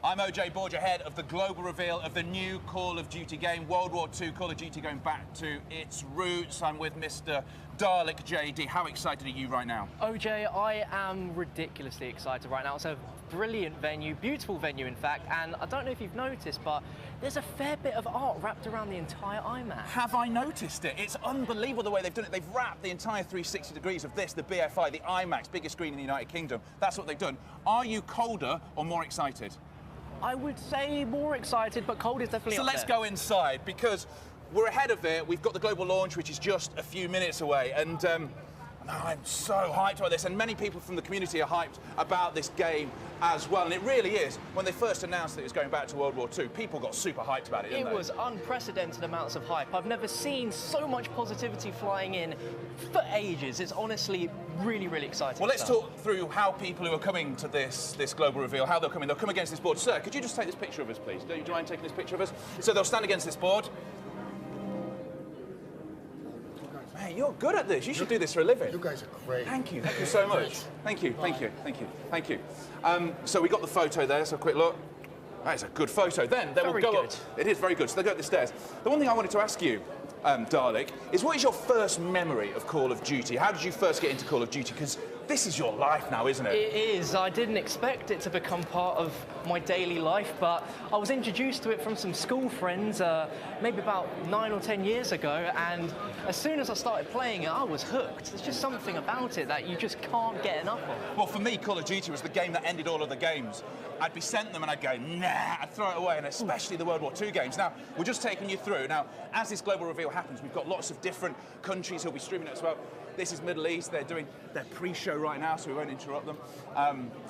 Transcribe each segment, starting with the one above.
I'm OJ Borgia, head of the global reveal of the new Call of Duty game, World War II Call of Duty going back to its roots. I'm with Mr. Dalek JD. How excited are you right now? OJ, I am ridiculously excited right now. It's a brilliant venue, beautiful venue in fact, and I don't know if you've noticed, but there's a fair bit of art wrapped around the entire IMAX. Have I noticed it? It's unbelievable the way they've done it. They've wrapped the entire 360 degrees of this, the BFI, the IMAX, biggest screen in the United Kingdom. That's what they've done. Are you colder or more excited? I would say more excited, but cold is definitely So up let's there. go inside, because we're ahead of it. We've got the global launch, which is just a few minutes away, and I'm so hyped about this, and many people from the community are hyped about this game as well, and it really is. When they first announced that it was going back to World War II, people got super hyped about it, didn't they? It was unprecedented amounts of hype. I've never seen so much positivity flying in for ages. It's honestly really, really exciting. Well, let's talk through how people who are coming to this global reveal, how they'll come in. They'll come against this board. Sir, could you just take this picture of us, please? Do you mind taking this picture of us? So they'll stand against this board. Man, you're good at this. You should do this for a living. You guys are great. Thank you so much. Thank you. So we got the photo there, so a quick look. That is a good photo. Then we'll go up. It is very good. So they go up the stairs. The one thing I wanted to ask you, Dalek, is what is your first memory of Call of Duty? How did you first get into Call of Duty? Because this is your life now, isn't it? It is. I didn't expect it to become part of my daily life, but I was introduced to it from some school friends maybe about 9 or 10 years ago, and as soon as I started playing it, I was hooked. There's just something about it that you just can't get enough of. Well, for me, Call of Duty was the game that ended all of the games. I'd be sent them and I'd go, nah, I'd throw it away, and especially the World War II games. Now, we're just taking you through. Now, as this global reveal happens, we've got lots of different countries who'll be streaming it as well. This is Middle East. They're doing their pre-show right now, so we won't interrupt them.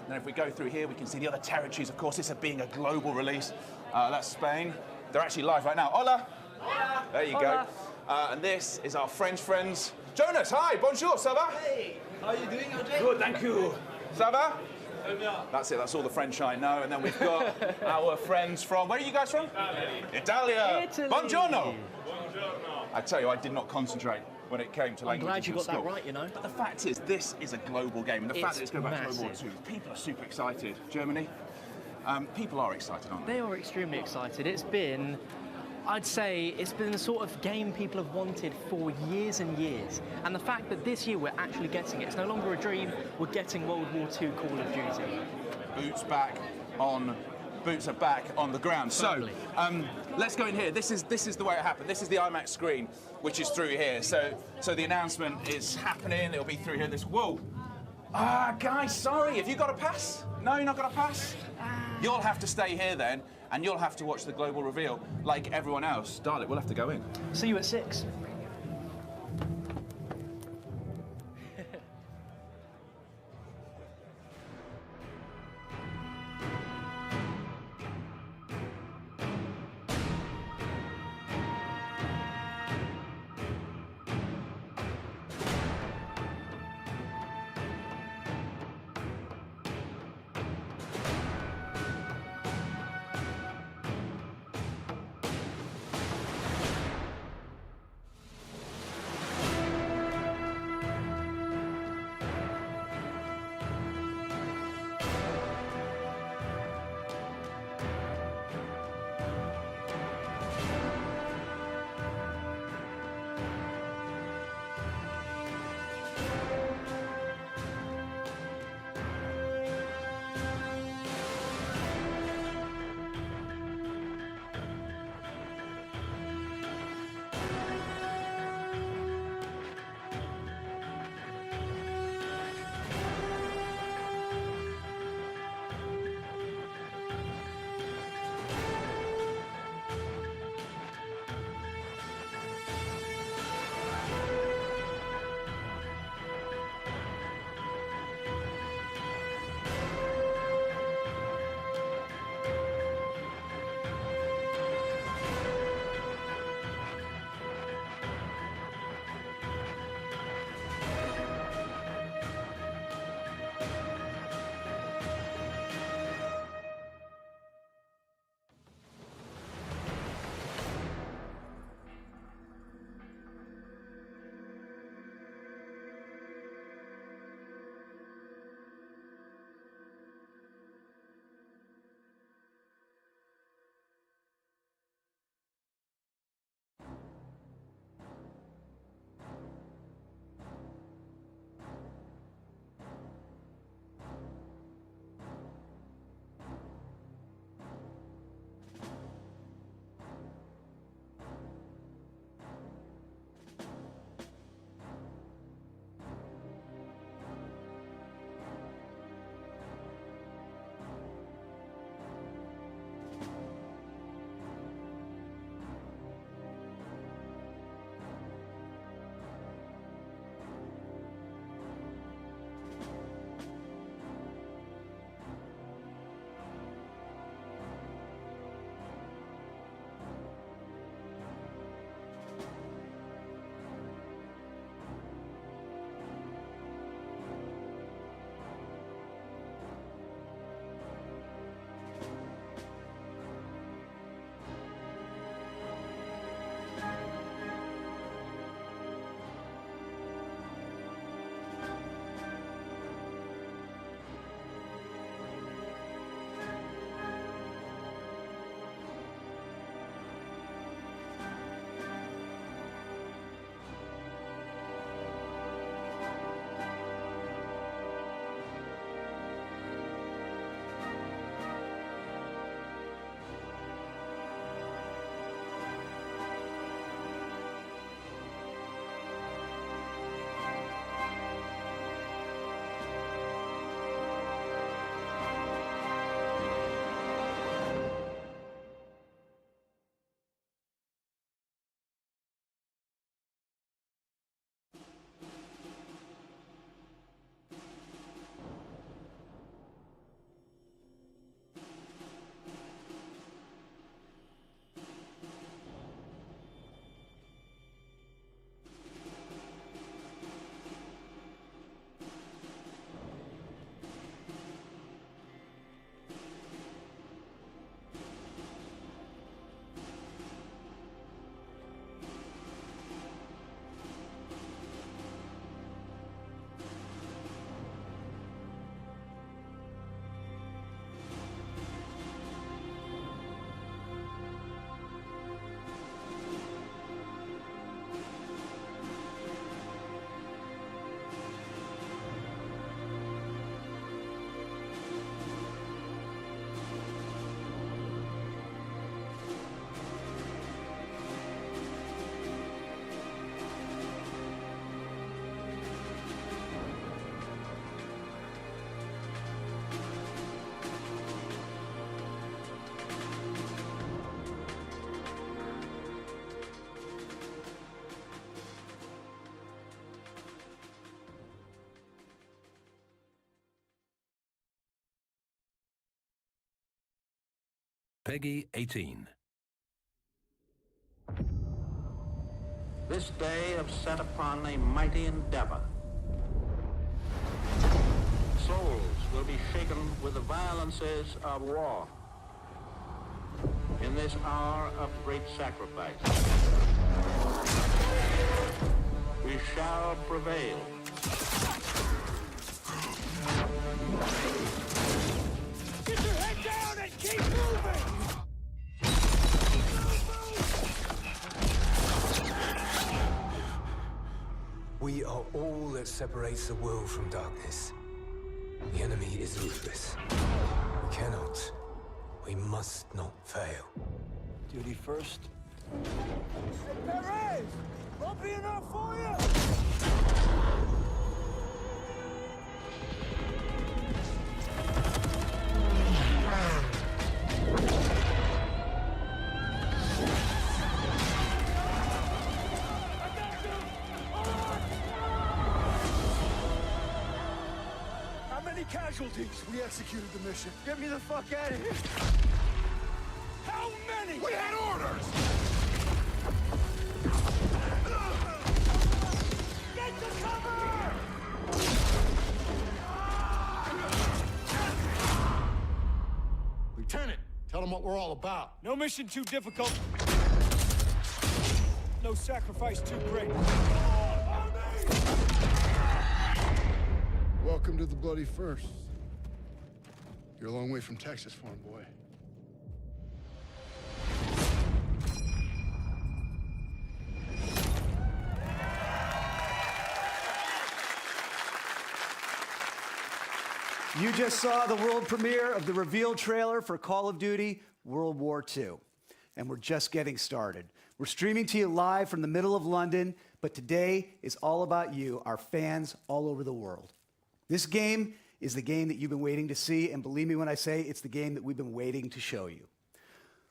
Then if we go through here, we can see the other territories, of course, this being a global release. That's Spain. They're actually live right now. Hola! Hola. There you Hola. go. And this is our French friends. Jonas, hi, bonjour, ça va? Hey, how are you doing, OJ? Good, thank you. Ça va? That's it, that's all the French I know. And then we've got our friends from, where are you guys from? Italia. Italy. Buongiorno. I tell you, I did not concentrate when it came to languages. I'm glad you got in school. that right, you know. But the fact is, this is a global game. And the fact that it's going back to World War massive. II, people are super excited. Germany, people are excited, aren't they? They are extremely excited. It's been, I'd say, it's been the sort of game people have wanted for years and years. And the fact that this year we're actually getting it, it's no longer a dream, we're getting World War II Call of Duty. Boots are back on the ground. Totally. So let's go in here. This is the way it happened. This is the IMAX screen, which is through here. So the announcement is happening. It'll be through here. Whoa. Guys, sorry. Have you got a pass? No, you're not got a pass? You'll have to stay here then, and you'll have to watch the global reveal like everyone else. Darling, we'll have to go in. See you at 6. Peggy 18. This day have set upon a mighty endeavor. Souls will be shaken with the violences of war. In this hour of great sacrifice, we shall prevail. Get your head down and keep moving! We are all that separates the world from darkness. The enemy is ruthless. We cannot, we must not fail. Duty first. Perez! Won't be enough for you! How many casualties? We executed the mission. Get me the fuck out of here! How many? We had orders! Get to cover! Lieutenant, tell them what we're all about. No mission too difficult. No sacrifice too great. Welcome to the Bloody First. You're a long way from Texas, farm boy. You just saw the world premiere of the reveal trailer for Call of Duty World War II, and we're just getting started. We're streaming to you live from the middle of London, but today is all about you, our fans all over the world. This game is the game that you've been waiting to see, and believe me when I say it's the game that we've been waiting to show you.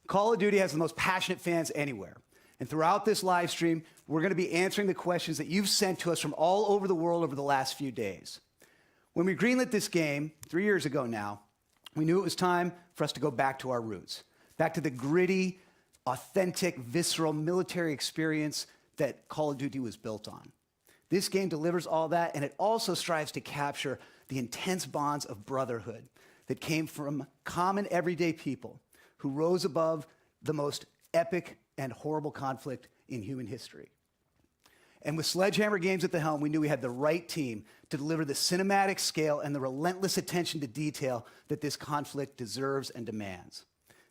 Call of Duty has the most passionate fans anywhere, and throughout this live stream, we're going to be answering the questions that you've sent to us from all over the world over the last few days. When we greenlit this game 3 years ago now, we knew it was time for us to go back to our roots, back to the gritty, authentic, visceral military experience that Call of Duty was built on. This game delivers all that, and it also strives to capture the intense bonds of brotherhood that came from common everyday people who rose above the most epic and horrible conflict in human history. And with Sledgehammer Games at the helm, we knew we had the right team to deliver the cinematic scale and the relentless attention to detail that this conflict deserves and demands.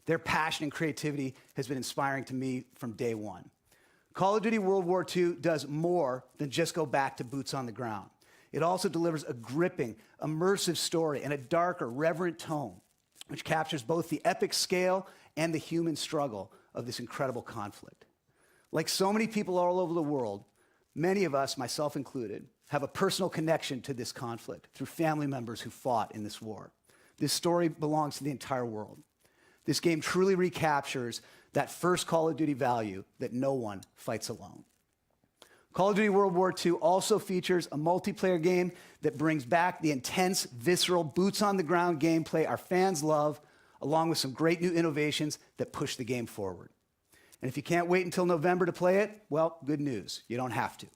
Their passion and creativity has been inspiring to me from day one. Call of Duty World War II does more than just go back to boots on the ground. It also delivers a gripping, immersive story and a darker, reverent tone, which captures both the epic scale and the human struggle of this incredible conflict. Like so many people all over the world, many of us, myself included, have a personal connection to this conflict through family members who fought in this war. This story belongs to the entire world. This game truly recaptures that first Call of Duty value that no one fights alone. Call of Duty World War II also features a multiplayer game that brings back the intense, visceral, boots-on-the-ground gameplay our fans love, along with some great new innovations that push the game forward. And if you can't wait until November to play it, well, good news. You don't have to.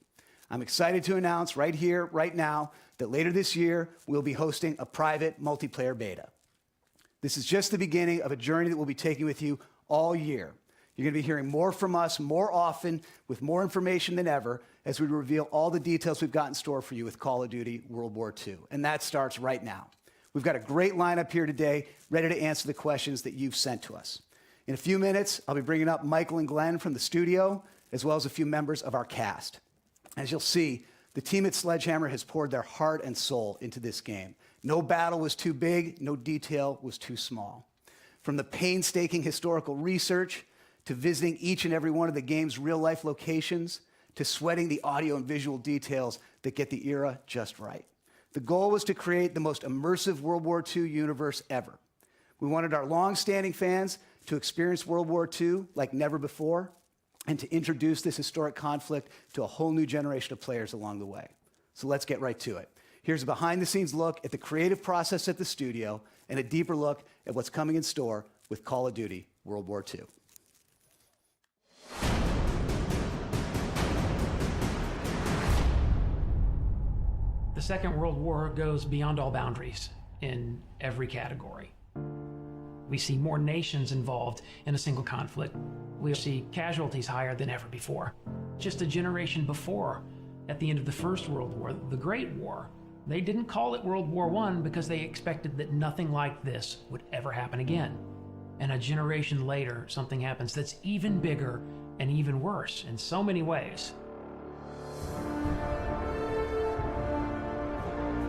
I'm excited to announce right here, right now, that later this year, we'll be hosting a private multiplayer beta. This is just the beginning of a journey that we'll be taking with you all year. You're going to be hearing more from us more often with more information than ever as we reveal all the details we've got in store for you with Call of Duty World War II. And that starts right now. We've got a great lineup here today, ready to answer the questions that you've sent to us. In a few minutes, I'll be bringing up Michael and Glenn from the studio, as well as a few members of our cast. As you'll see, the team at Sledgehammer has poured their heart and soul into this game. No battle was too big, no detail was too small. From the painstaking historical research, to visiting each and every one of the game's real-life locations, to sweating the audio and visual details that get the era just right. The goal was to create the most immersive World War II universe ever. We wanted our long-standing fans to experience World War II like never before, and to introduce this historic conflict to a whole new generation of players along the way. So let's get right to it. Here's a behind-the-scenes look at the creative process at the studio and a deeper look at what's coming in store with Call of Duty World War II. The Second World War goes beyond all boundaries in every category. We see more nations involved in a single conflict. We see casualties higher than ever before. Just a generation before, at the end of the First World War, the Great War, they didn't call it World War I because they expected that nothing like this would ever happen again. And a generation later, something happens that's even bigger and even worse in so many ways.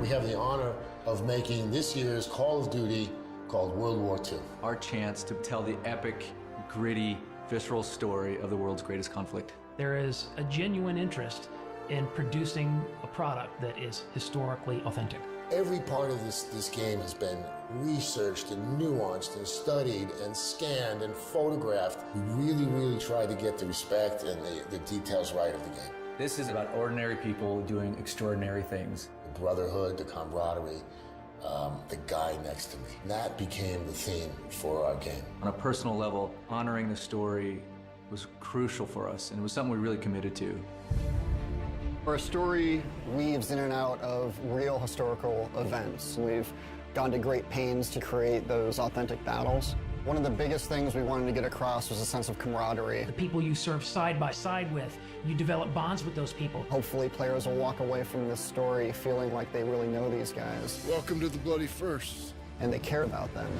We have the honor of making this year's Call of Duty called World War II. Our chance to tell the epic, gritty, visceral story of the world's greatest conflict. There is a genuine interest in producing a product that is historically authentic. Every part of this game has been researched and nuanced and studied and scanned and photographed. We really tried to get the respect and the details right of the game. This is about ordinary people doing extraordinary things. The brotherhood, the camaraderie, the guy next to me. That became the theme for our game. On a personal level, honoring the story was crucial for us, and it was something we really committed to. Our story weaves in and out of real historical events. We've gone to great pains to create those authentic battles. One of the biggest things we wanted to get across was a sense of camaraderie. The people you serve side by side with, you develop bonds with those people. Hopefully players will walk away from this story feeling like they really know these guys. Welcome to the bloody first. And they care about them.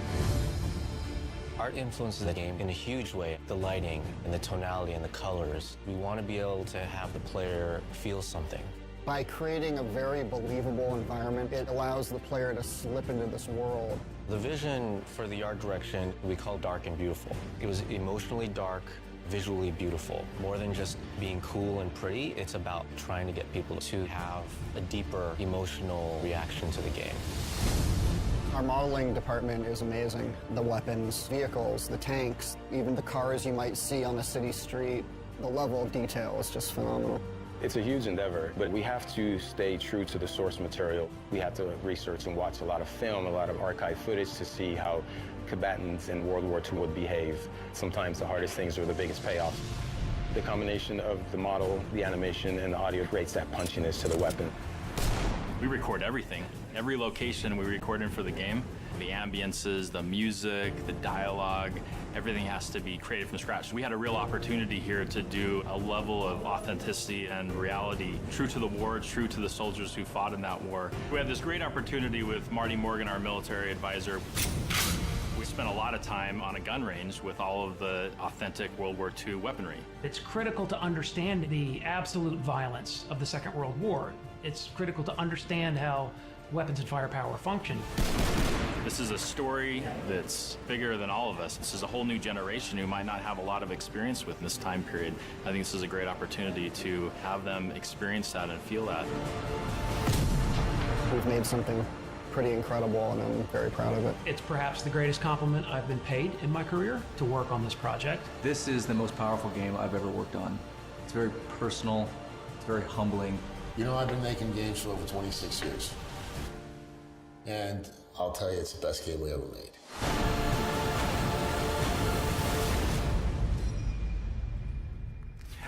Art influences the game in a huge way. The lighting and the tonality and the colors. We want to be able to have the player feel something. By creating a very believable environment, it allows the player to slip into this world. The vision for the art direction we call dark and beautiful. It was emotionally dark, visually beautiful. More than just being cool and pretty, it's about trying to get people to have a deeper emotional reaction to the game. Our modeling department is amazing. The weapons, vehicles, the tanks, even the cars you might see on a city street. The level of detail is just phenomenal. It's a huge endeavor, but we have to stay true to the source material. We have to research and watch a lot of film, a lot of archive footage to see how combatants in World War II would behave. Sometimes the hardest things are the biggest payoffs. The combination of the model, the animation, and the audio creates that punchiness to the weapon. We record everything. Every location we record in for the game. The ambiences, the music, the dialogue, everything has to be created from scratch. We had a real opportunity here to do a level of authenticity and reality, true to the war, true to the soldiers who fought in that war. We had this great opportunity with Marty Morgan, our military advisor. We spent a lot of time on a gun range with all of the authentic World War II weaponry. It's critical to understand the absolute violence of the Second World War. It's critical to understand how weapons and firepower function. This is a story that's bigger than all of us. This is a whole new generation who might not have a lot of experience with in this time period. I think this is a great opportunity to have them experience that and feel that. We've made something pretty incredible, and I'm very proud of it. It's perhaps the greatest compliment I've been paid in my career to work on this project. This is the most powerful game I've ever worked on. It's very personal, it's very humbling. You know, I've been making games for over 26 years. And I'll tell you, it's the best game we ever made.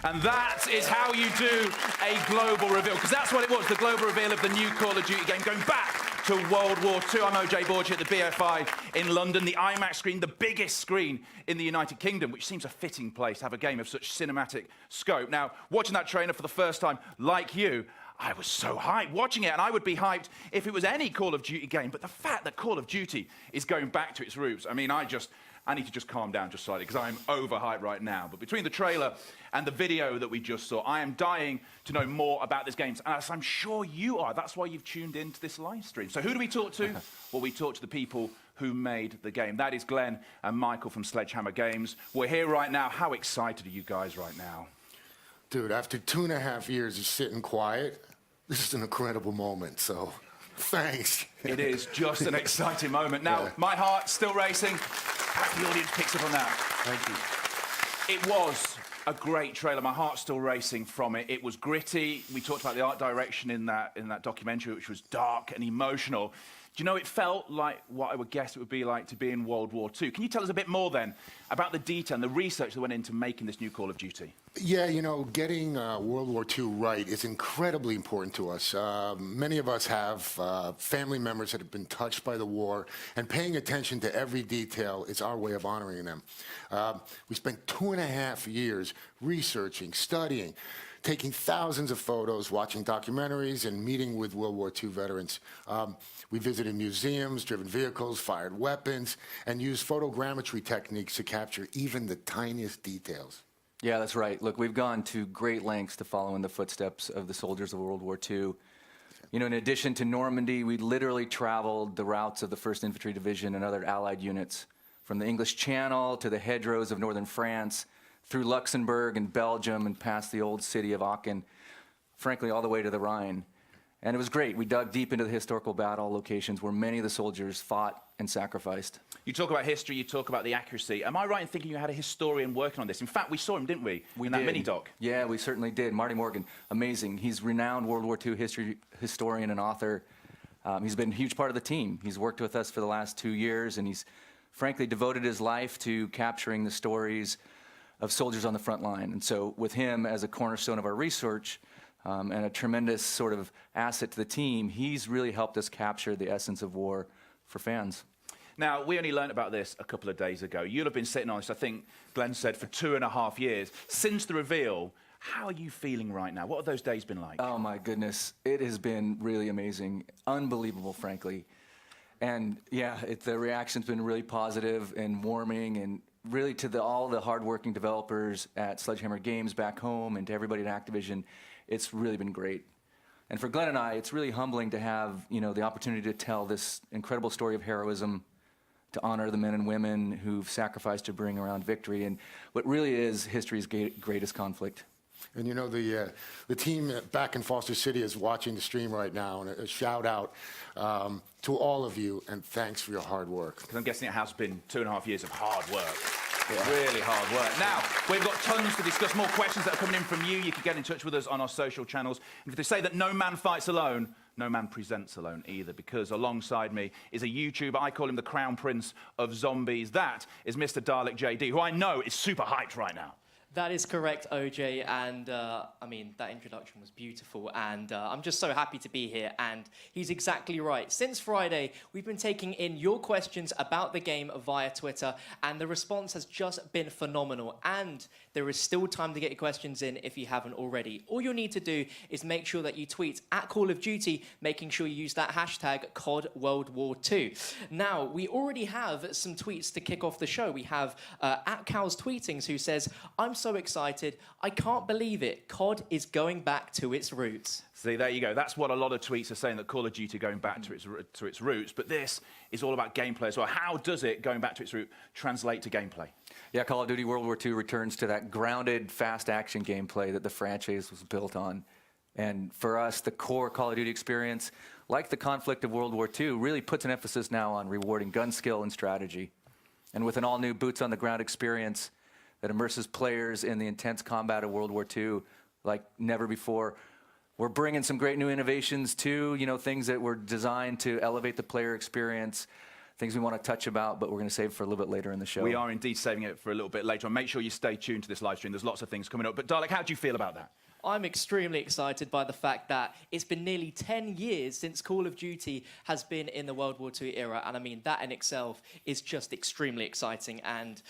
And that is how you do a global reveal, because that's what it was, the global reveal of the new Call of Duty game, going back to World War II. I'm OJ Borgi at the BFI in London, the IMAX screen, the biggest screen in the United Kingdom, which seems a fitting place to have a game of such cinematic scope. Now, watching that trailer for the first time, like you, I was so hyped watching it, and I would be hyped if it was any Call of Duty game, but the fact that Call of Duty is going back to its roots, I mean, I need to just calm down just slightly, because I'm overhyped right now. But between the trailer and the video that we just saw, I am dying to know more about this game, and as I'm sure you are. That's why you've tuned into this live stream. So who do we talk to? Well, we talk to the people who made the game. That is Glenn and Michael from Sledgehammer Games. We're here right now. How excited are you guys right now? Dude, after 2.5 years of sitting quiet, this is an incredible moment, so thanks. It is just an exciting moment. Now, my heart's still racing. Perhaps the audience picks up on that. Thank you. It was a great trailer. My heart's still racing from it. It was gritty. We talked about the art direction in that documentary, which was dark and emotional. Do you know, it felt like what I would guess it would be like to be in World War II. Can you tell us a bit more then about the detail and the research that went into making this new Call of Duty? Yeah, you know, getting World War II right is incredibly important to us. Many of us have family members that have been touched by the war, and paying attention to every detail is our way of honoring them. We spent 2.5 years researching, studying, taking thousands of photos, watching documentaries, and meeting with World War II veterans. We visited museums, driven vehicles, fired weapons, and used photogrammetry techniques to capture even the tiniest details. Yeah, that's right. Look, we've gone to great lengths to follow in the footsteps of the soldiers of World War II. You know, in addition to Normandy, we literally traveled the routes of the 1st Infantry Division and other Allied units, from the English Channel to the hedgerows of northern France, through Luxembourg and Belgium and past the old city of Aachen, frankly, all the way to the Rhine. And it was great. We dug deep into the historical battle locations where many of the soldiers fought and sacrificed. You talk about history, you talk about the accuracy. Am I right in thinking you had a historian working on this? In fact, we saw him, didn't we? In that mini-doc. Yeah, we certainly did. Marty Morgan, amazing. He's a renowned World War II historian and author. He's been a huge part of the team. He's worked with us for the last 2 years, and he's frankly devoted his life to capturing the stories of soldiers on the front line. And so with him as a cornerstone of our research, and a tremendous sort of asset to the team, he's really helped us capture the essence of war for fans. Now, we only learned about this a couple of days ago. You'll have been sitting on this, I think Glenn said, for 2.5 years. Since the reveal, how are you feeling right now? What have those days been like? Oh, my goodness. It has been really amazing. Unbelievable, frankly. And, yeah, the reaction's been really positive and warming, and really to all the hardworking developers at Sledgehammer Games back home and to everybody at Activision, it's really been great. And for Glenn and I, it's really humbling to have, you know, the opportunity to tell this incredible story of heroism, to honor the men and women who've sacrificed to bring around victory, and what really is history's greatest conflict. And you know, the team back in Foster City is watching the stream right now, and a shout out to all of you, and thanks for your hard work. Because I'm guessing it has been 2.5 years of hard work. Yeah. Really hard work. Now, we've got tons to discuss, more questions that are coming in from you. You can get in touch with us on our social channels. And if they say that no man fights alone, no man presents alone either, because alongside me is a YouTuber. I call him the Crown Prince of Zombies. That is Mr. Dalek JD, who I know is super hyped right now. That is correct, OJ, and I mean, that introduction was beautiful, and I'm just so happy to be here, and he's exactly right. Since Friday, we've been taking in your questions about the game via Twitter, and the response has just been phenomenal, and there is still time to get your questions in if you haven't already. All you'll need to do is make sure that you tweet at Call of Duty, making sure you use that hashtag COD World War II. Now, we already have some tweets to kick off the show. We have at Cal's Tweetings, who says, "I'm so excited. I can't believe it. COD is going back to its roots." See, there you go. That's what a lot of tweets are saying, that Call of Duty going back to its roots. But this is all about gameplay as well. How does it, going back to its root, translate to gameplay? Yeah, Call of Duty World War II returns to that grounded, fast action gameplay that the franchise was built on. And for us, the core Call of Duty experience, like the conflict of World War II, really puts an emphasis now on rewarding gun skill and strategy. And with an all-new boots-on-the-ground experience that immerses players in the intense combat of World War II like never before, we're bringing some great new innovations too, you know, things that were designed to elevate the player experience, things we want to touch about, but we're going to save for a little bit later in the show. We are indeed saving it for a little bit later on. Make sure you stay tuned to this live stream. There's lots of things coming up. But Dalek, how do you feel about that? I'm extremely excited by the fact that it's been nearly 10 years since Call of Duty has been in the World War II era. And I mean, that in itself is just extremely exciting. And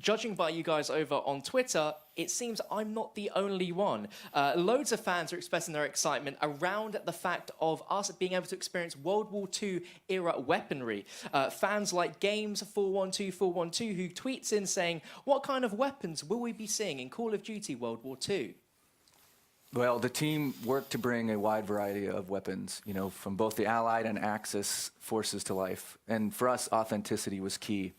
judging by you guys over on Twitter, it seems I'm not the only one. Loads of fans are expressing their excitement around the fact of us being able to experience World War II era weaponry. Fans like Games412412 who tweets in saying, "What kind of weapons will we be seeing in Call of Duty World War II?" Well, the team worked to bring a wide variety of weapons, you know, from both the Allied and Axis forces to life. And for us, authenticity was key.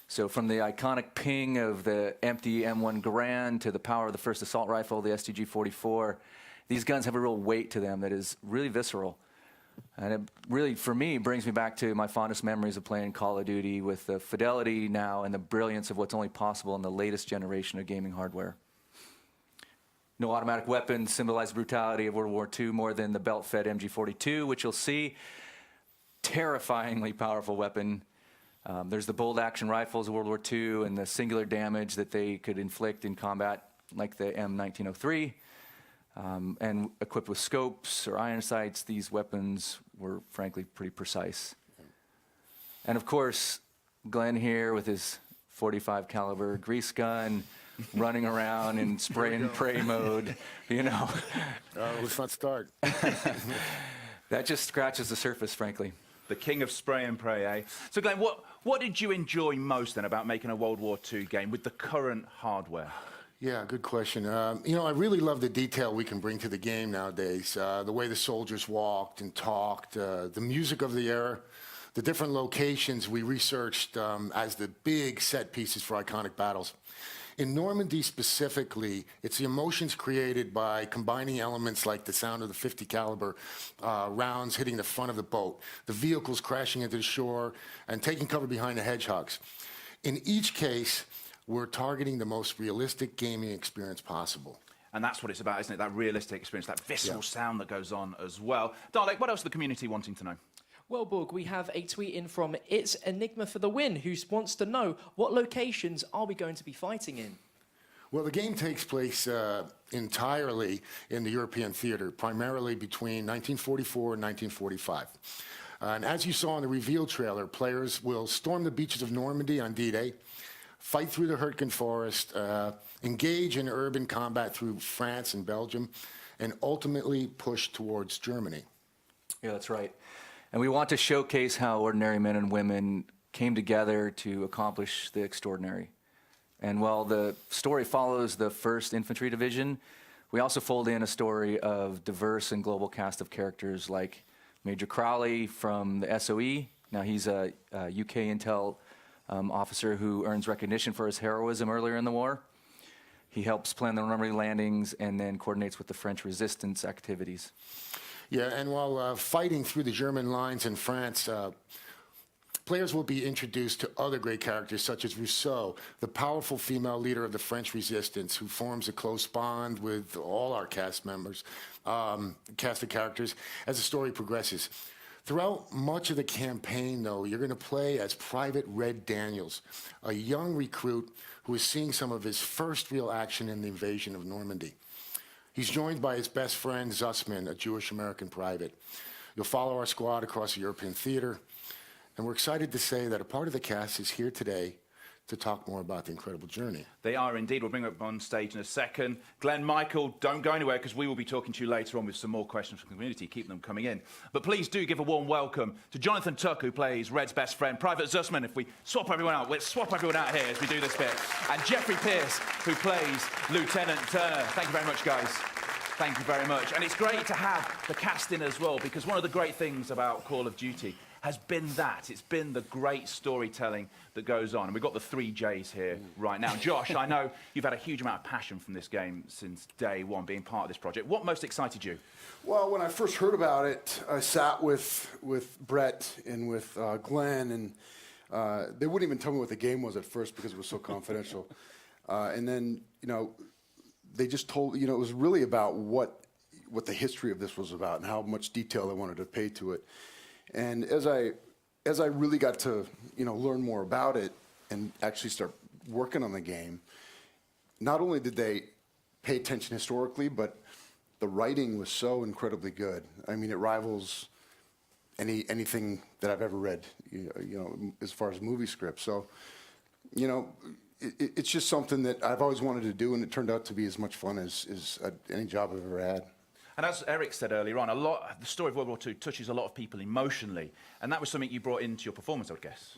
So from the iconic ping of the empty M1 Garand to the power of the first assault rifle, the STG-44, these guns have a real weight to them that is really visceral. And it really, for me, brings me back to my fondest memories of playing Call of Duty with the fidelity now and the brilliance of what's only possible in the latest generation of gaming hardware. No automatic weapons symbolize the brutality of World War II more than the belt-fed MG42, which you'll see. terrifyingly powerful weapon. There's the bolt action rifles of World War II and the singular damage that they could inflict in combat, like the M1903. And equipped with scopes or iron sights, these weapons were frankly pretty precise. And of course, Glenn here with his .45 caliber grease gun, running around in spray and pray mode, you know. Let's not start. That just scratches the surface, frankly. The king of spray and pray, eh? So, Glenn, what did you enjoy most then about making a World War II game with the current hardware? Yeah, good question. You know, I really love the detail we can bring to the game nowadays. The way the soldiers walked and talked, the music of the era, the different locations we researched as the big set pieces for iconic battles. In Normandy specifically, it's the emotions created by combining elements like the sound of the .50 caliber rounds hitting the front of the boat, the vehicles crashing into the shore, and taking cover behind the hedgehogs. In each case, we're targeting the most realistic gaming experience possible. And that's what it's about, isn't it? That realistic experience, that visceral sound that goes on as well. Dalek, what else is the community wanting to know? Well, Borg, we have a tweet in from It's Enigma for the Win, who wants to know, what locations are we going to be fighting in? Well, the game takes place entirely in the European theater, primarily between 1944 and 1945. And as you saw in the reveal trailer, players will storm the beaches of Normandy on D-Day, fight through the Hurtgen Forest, engage in urban combat through France and Belgium, and ultimately push towards Germany. Yeah, that's right. And we want to showcase how ordinary men and women came together to accomplish the extraordinary. And while the story follows the 1st Infantry Division, we also fold in a story of diverse and global cast of characters like Major Crowley from the SOE. Now he's a UK intel officer who earns recognition for his heroism earlier in the war. He helps plan the Normandy landings and then coordinates with the French resistance activities. Yeah, and while fighting through the German lines in France, players will be introduced to other great characters such as Rousseau, the powerful female leader of the French resistance who forms a close bond with all our cast members, cast of characters, as the story progresses. Throughout much of the campaign, though, you're going to play as Private Red Daniels, a young recruit who is seeing some of his first real action in the invasion of Normandy. He's joined by his best friend, Zussman, a Jewish-American private. You'll follow our squad across the European theater, and we're excited to say that a part of the cast is here today to talk more about the incredible journey. They are indeed. We'll bring them up on stage in a second. Glenn, Michael, don't go anywhere because we will be talking to you later on with some more questions from the community. Keep them coming in. But please do give a warm welcome to Jonathan Tuck, who plays Red's best friend, Private Zussman. If we swap everyone out, let's swap everyone out here as we do this bit. And Jeffrey Pierce, who plays Lieutenant Turner. Thank you very much, guys. Thank you very much. And it's great to have the cast in as well, because one of the great things about Call of Duty has been that. It's been the great storytelling that goes on. And we've got the 3 J's here right now. Josh, I know you've had a huge amount of passion from this game since day one, being part of this project. What most excited you? Well, when I first heard about it, I sat with Brett and with Glenn, and they wouldn't even tell me what the game was at first because it was so confidential. And then, you know, they just told, you know, it was really about what the history of this was about and how much detail they wanted to pay to it. And as I really got to, you know, learn more about it and actually start working on the game, not only did they pay attention historically, but the writing was so incredibly good. I mean, it rivals anything that I've ever read, you know, as far as movie scripts. So, you know, it's just something that I've always wanted to do, and it turned out to be as much fun as any job I've ever had. And as Eric said earlier on, the story of World War II touches a lot of people emotionally, and that was something you brought into your performance, I would guess.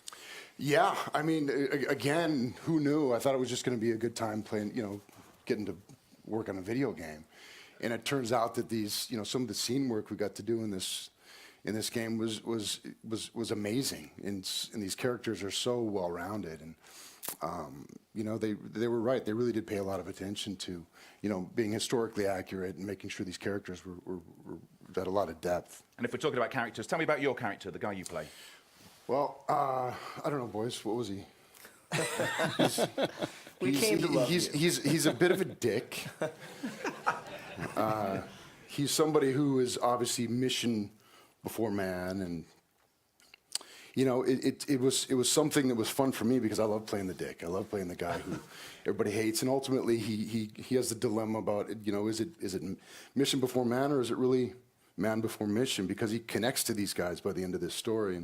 Yeah, I mean, again, who knew? I thought it was just going to be a good time playing, you know, getting to work on a video game, and it turns out that these, you know, some of the scene work we got to do in this game was amazing, and these characters are so well rounded, and you know, they were right. They really did pay a lot of attention to, you know, being historically accurate and making sure these characters were had a lot of depth. And if we're talking about characters, tell me about your character, the guy you play. Well, I don't know, boys. What was he? He's a bit of a dick. He's somebody who is obviously mission before man, and you know, it was something that was fun for me because I love playing the dick. I love playing the guy who everybody hates, and ultimately he has the dilemma about, you know, is it mission before man, or is it really man before mission? Because he connects to these guys by the end of this story,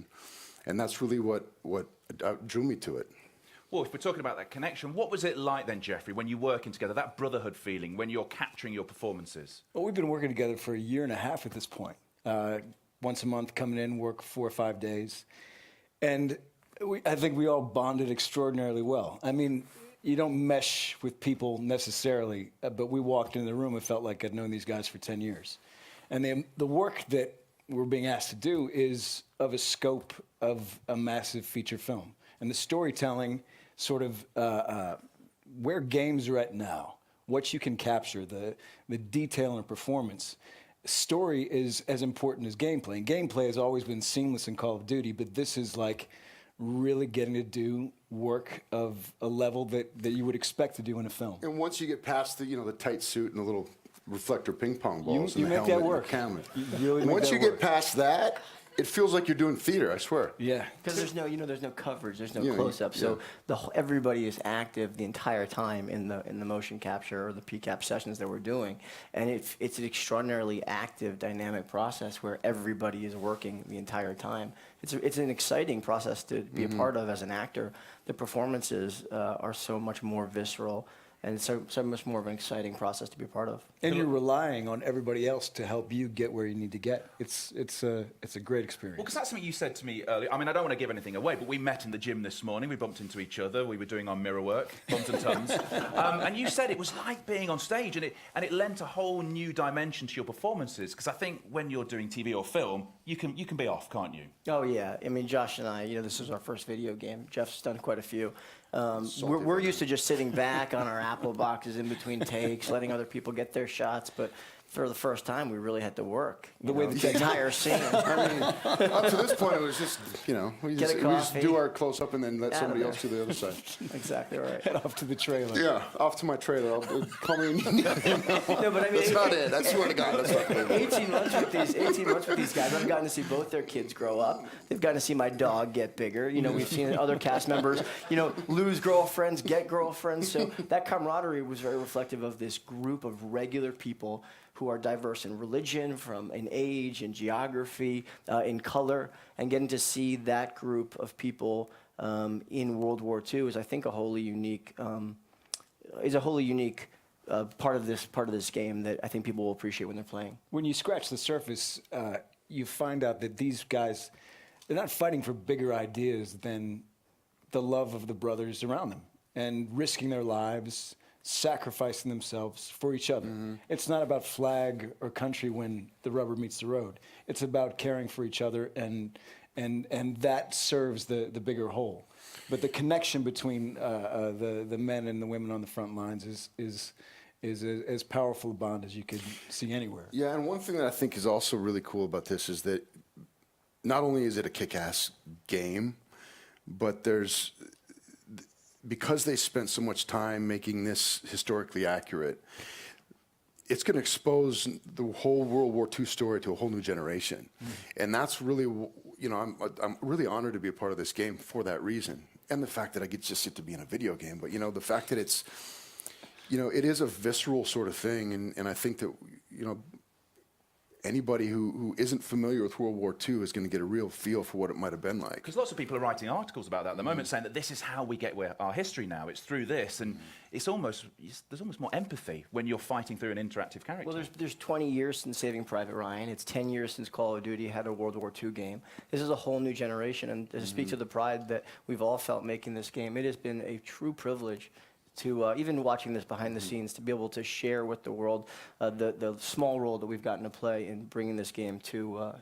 and that's really what drew me to it. Well, if we're talking about that connection, what was it like then, Jeffrey, when you're working together, that brotherhood feeling, when you're capturing your performances? Well, we've been working together for 1.5 years at this point. Once a month, coming in, work 4 or 5 days. And I think we all bonded extraordinarily well. I mean, you don't mesh with people necessarily, but we walked into the room and felt like I'd known these guys for 10 years. And the work that we're being asked to do is of a scope of a massive feature film. And the storytelling, sort of where games are at now, what you can capture, the detail and performance. Story is as important as gameplay. And gameplay has always been seamless in Call of Duty, but this is like really getting to do work of a level that you would expect to do in a film. And once you get past the, you know, the tight suit and the little reflector ping pong balls you and the make helmet that work. and the camera. You really make Once that you work. get past that, it feels like you're doing theater, I swear. Yeah. Because there's no, there's no coverage, there's no Yeah, close-up, so yeah. everybody is active the entire time in the motion capture or the PCAP sessions that we're doing, and it's an extraordinarily active, dynamic process where everybody is working the entire time. It's an exciting process to be a part of as an actor. The performances are so much more visceral. And it's so much more of an exciting process to be a part of. And you're relying on everybody else to help you get where you need to get. It's a great experience. Well, because that's something you said to me earlier. I mean, I don't want to give anything away, but we met in the gym this morning. We bumped into each other. We were doing our mirror work, bumped and tons. And you said it was like being on stage, and it lent a whole new dimension to your performances. Because I think when you're doing TV or film, you can be off, can't you? Oh yeah, I mean, Josh and I, this is our first video game. Jeff's done quite a few. We're used to just sitting back on our Apple boxes in between takes, letting other people get their shots, but for the first time, we really had to work. The entire scene. I mean, up to this point, it was just, we just do our close-up and then let somebody else do the other side. Exactly right. Head off to the trailer. Yeah, off to my trailer. Call me. No, but I mean, that's not it. I swear to God, that's not it. 18 months with these guys, I've gotten to see both their kids grow up. They've gotten to see my dog get bigger. We've seen other cast members, lose girlfriends, get girlfriends. So that camaraderie was very reflective of this group of regular people who are diverse in religion, in age, in geography, in color, and getting to see that group of people in World War II is, I think, a wholly unique part of this game that I think people will appreciate when they're playing. When you scratch the surface, you find out that these guys, they're not fighting for bigger ideas than the love of the brothers around them and risking their lives, sacrificing themselves for each other. Mm-hmm. It's not about flag or country when the rubber meets the road. It's about caring for each other, and that serves the bigger whole. But the connection between the men and the women on the front lines is as powerful a bond as you could see anywhere. Yeah, and one thing that I think is also really cool about this is that not only is it a kick-ass game, but because they spent so much time making this historically accurate, it's going to expose the whole World War II story to a whole new generation. And that's really, I'm really honored to be a part of this game for that reason. And the fact that I get just to be in a video game, but the fact that it's, it is a visceral sort of thing. And I think that, anybody who isn't familiar with World War II is going to get a real feel for what it might have been like. Because lots of people are writing articles about that at the moment, saying that this is how we get our history now. It's through this, and there's almost more empathy when you're fighting through an interactive character. Well, there's 20 years since Saving Private Ryan. It's 10 years since Call of Duty had a World War II game. This is a whole new generation, and to speak to the pride that we've all felt making this game, it has been a true privilege to, even watching this behind the scenes, to be able to share with the world the small role that we've gotten to play in bringing this game to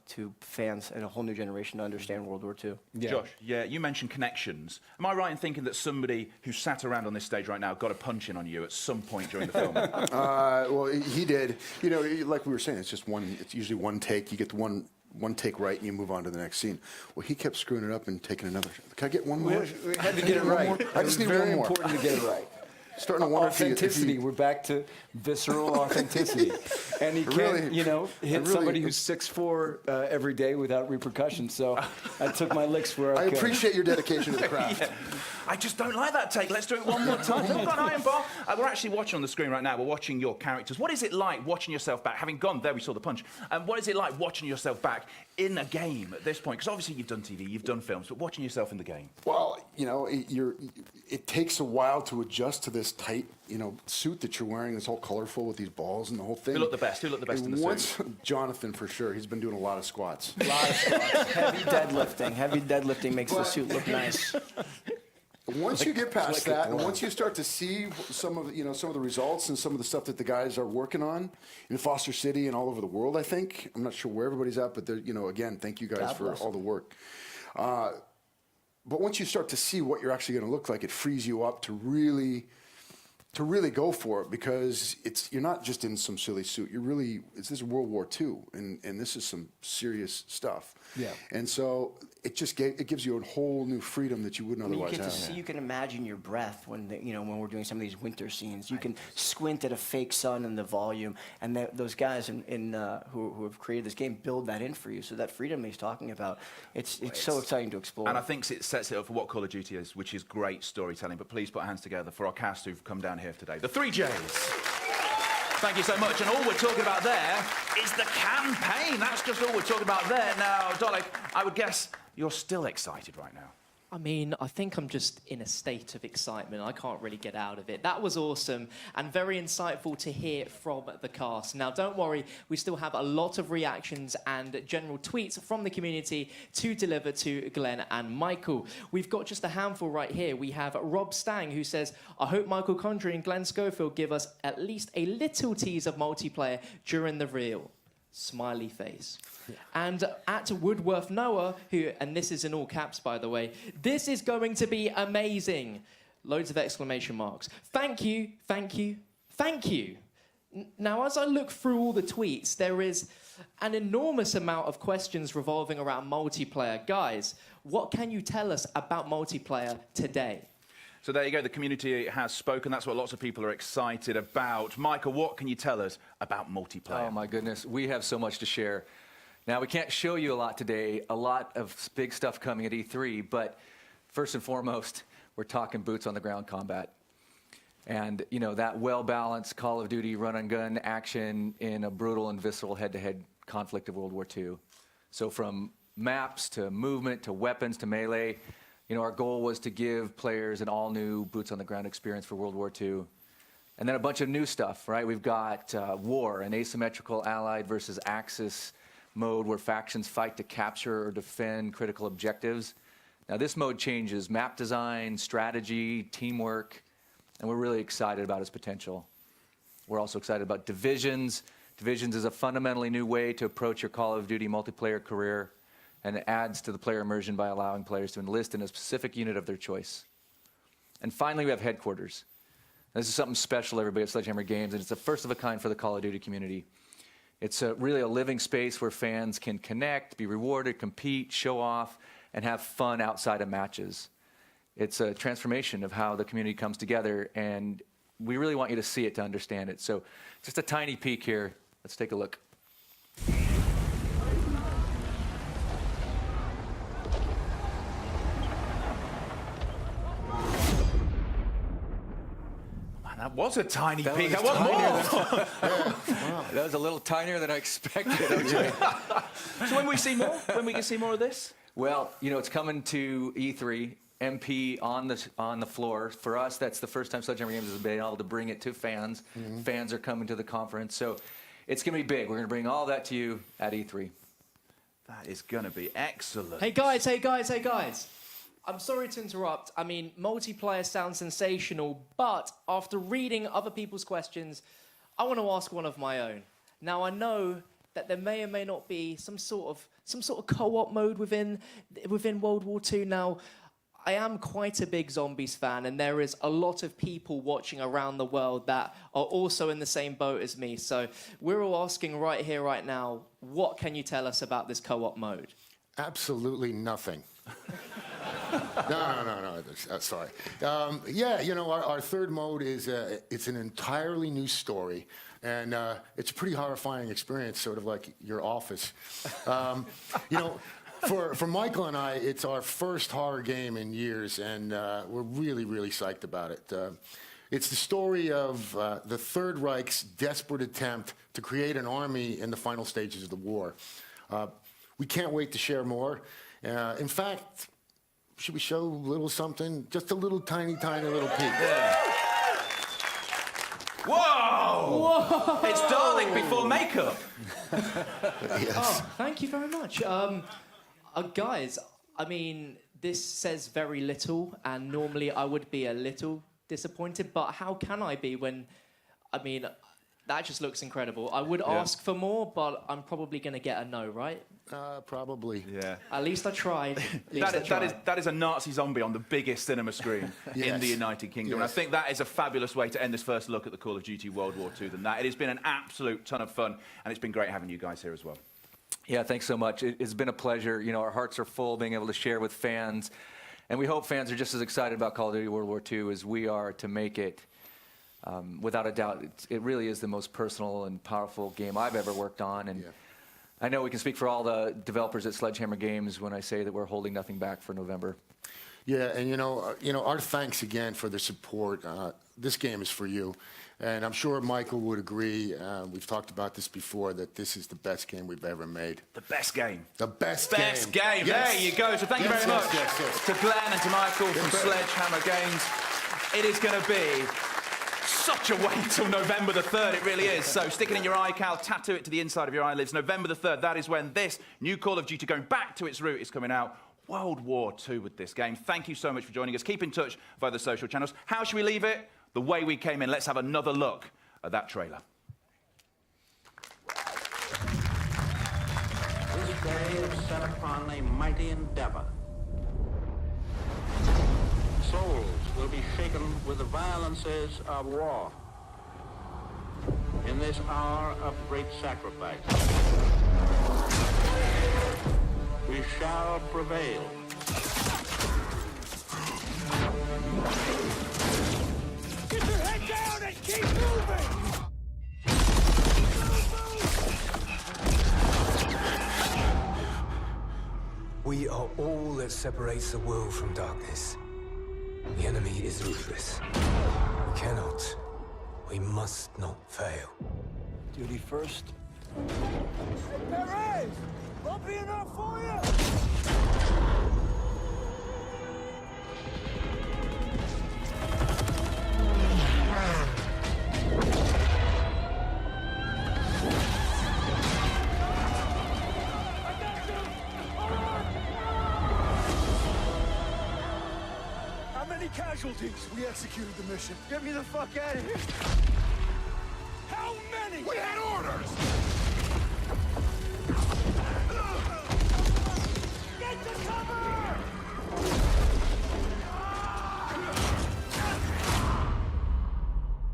fans and a whole new generation to understand World War II. Yeah. Josh, you mentioned connections. Am I right in thinking that somebody who sat around on this stage right now got a punch in on you at some point during the film? Well, he did. Like we were saying, it's usually one take. You get the one take right and you move on to the next scene. Well, he kept screwing it up and taking another. Can I get one more? We had to get it right. I just need one more. Very important to get it right. Starting to wonder if authenticity. We're back to visceral authenticity. And he can't, hit somebody who's 6'4" every day without repercussions. So I took my licks where I could. I appreciate your dedication to the craft. Yeah. I just don't like that take. Let's do it one more time. Come on, Iron Bar. We're actually watching on the screen right now. We're watching your characters. What is it like watching yourself back? Having gone there, we saw the punch. What is it like watching yourself back in a game at this point? Because obviously you've done TV, you've done films, but watching yourself in the game. Well, it takes a while to adjust to this tight, suit that you're wearing. It's all colorful with these balls and the whole thing. Who looked the best? Who looked the best in the suit? Jonathan, for sure. He's been doing a lot of squats. Heavy deadlifting. Heavy deadlifting makes the suit look nice. Once you get past that, and once you start to see some of the results and some of the stuff that the guys are working on in Foster City and all over the world, I think I'm not sure where everybody's at, but again, thank you guys for all the work. But once you start to see what you're actually going to look like, it frees you up to really go for it, because you're not just in some silly suit. This is World War II, and this is some serious stuff. Yeah. And so it gives you a whole new freedom that you wouldn't otherwise have. You get to see, you can imagine your breath when when we're doing some of these winter scenes. You can squint at a fake sun and the volume, and those guys who have created this game build that in for you. So that freedom he's talking about, it's so exciting to explore. And I think it sets it up for what Call of Duty is, which is great storytelling. But please put hands together for our cast who've come down here today. The 3 Js. Thank you so much. And all we're talking about there is the campaign. That's just all we're talking about there. Now, Dolly, I would guess you're still excited right now. I mean, I think I'm just in a state of excitement. I can't really get out of it. That was awesome and very insightful to hear from the cast. Now, don't worry, we still have a lot of reactions and general tweets from the community to deliver to Glenn and Michael. We've got just a handful right here. We have Rob Stang, who says, I hope Michael Condrey and Glenn Schofield give us at least a little tease of multiplayer during the reveal. Smiley face. Yeah. And at Woodworth Noah, and this is in all caps, by the way, this is going to be amazing. Loads of exclamation marks. Thank you, thank you, thank you. Now, as I look through all the tweets, there is an enormous amount of questions revolving around multiplayer. Guys, what can you tell us about multiplayer today? So there you go, the community has spoken. That's what lots of people are excited about. Michael, what can you tell us about multiplayer? Oh, my goodness. We have so much to share. Now, we can't show you a lot today, a lot of big stuff coming at E3, but first and foremost, we're talking boots-on-the-ground combat. And, that well-balanced Call of Duty run-and-gun action in a brutal and visceral head-to-head conflict of World War II. So from maps to movement to weapons to melee, our goal was to give players an all-new boots-on-the-ground experience for World War II. And then a bunch of new stuff, right? We've got war, an asymmetrical Allied versus Axis mode where factions fight to capture or defend critical objectives. Now, this mode changes map design, strategy, teamwork, and we're really excited about its potential. We're also excited about Divisions. Divisions is a fundamentally new way to approach your Call of Duty multiplayer career, and it adds to the player immersion by allowing players to enlist in a specific unit of their choice. And finally, we have Headquarters. This is something special, everybody, at Sledgehammer Games, and it's the first of a kind for the Call of Duty community. It's really a living space where fans can connect, be rewarded, compete, show off, and have fun outside of matches. It's a transformation of how the community comes together, and we really want you to see it to understand it. So just a tiny peek here. Let's take a look. That was a tiny peek. That was a little tinier than I expected, OJ. So when we see more? When we can see more of this? Well, it's coming to E3, MP on the floor. For us, that's the first time Sledgehammer Games has been able to bring it to fans. Mm-hmm. Fans are coming to the conference. So it's going to be big. We're going to bring all that to you at E3. That is going to be excellent. Hey, guys, hey, guys, hey, guys. I'm sorry to interrupt. I mean, multiplayer sounds sensational, but after reading other people's questions, I want to ask one of my own. Now, I know that there may or may not be some sort of co-op mode within World War II. Now, I am quite a big Zombies fan, and there is a lot of people watching around the world that are also in the same boat as me. So we're all asking right here, right now, what can you tell us about this co-op mode? Absolutely nothing. No. Sorry. Yeah, you know, our third mode is it's an entirely new story, and it's a pretty horrifying experience, sort of like your office. You know, for Michael and I, it's our first horror game in years, and we're really, really psyched about it. It's the story of the Third Reich's desperate attempt to create an army in the final stages of the war. We can't wait to share more. In fact, should we show a little something? Just a little tiny little peek. Yeah. Whoa! Whoa! It's Dalek before makeup. Yes. Oh, thank you very much. Guys, I mean, this says very little, and normally I would be a little disappointed, but how can I be when, I mean, that just looks incredible. I would ask for more, but I'm probably going to get a no, right? Probably. Yeah. At least I tried. That is a Nazi zombie on the biggest cinema screen in the United Kingdom. And I think that is a fabulous way to end this first look at the Call of Duty World War II than that. It has been an absolute ton of fun, and it's been great having you guys here as well. Yeah, thanks so much. It's been a pleasure. You know, our hearts are full being able to share with fans, and we hope fans are just as excited about Call of Duty World War II as we are to make it. Without a doubt, it really is the most personal and powerful game I've ever worked on, and I know we can speak for all the developers at Sledgehammer Games when I say that we're holding nothing back for November. Yeah, and you know, our thanks again for the support. This game is for you, and I'm sure Michael would agree. We've talked about this before, that this is the best game we've ever made. The best game. The best game. Yes. There you go. So thank you very much to Glenn and to Michael from Sledgehammer Games. It is going to be such a wait till November the 3rd, it really is. So stick it in your iCal, tattoo it to the inside of your eyelids. November the 3rd, that is when this new Call of Duty, going back to its root, is coming out. World War II with this game. Thank you so much for joining us. Keep in touch via the social channels. How should we leave it? The way we came in. Let's have another look at that trailer. This day is set upon a mighty endeavor. Souls will be shaken with the violences of war. In this hour of great sacrifice, we shall prevail. Get your head down and keep moving! We are all that separates the world from darkness. The enemy is ruthless. We cannot, we must not fail. Duty first. Perez! Bumpy enough for you? How many casualties? We executed the mission. Get me the fuck out of here. How many? We had orders! Get to cover!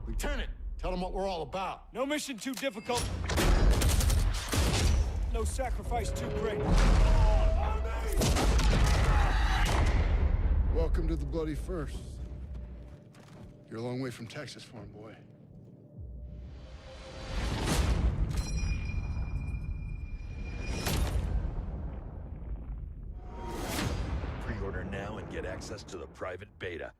Lieutenant, tell them what we're all about. No mission too difficult. No sacrifice too great. Welcome to the bloody first. You're a long way from Texas, farm boy. Pre-order now and get access to the private beta.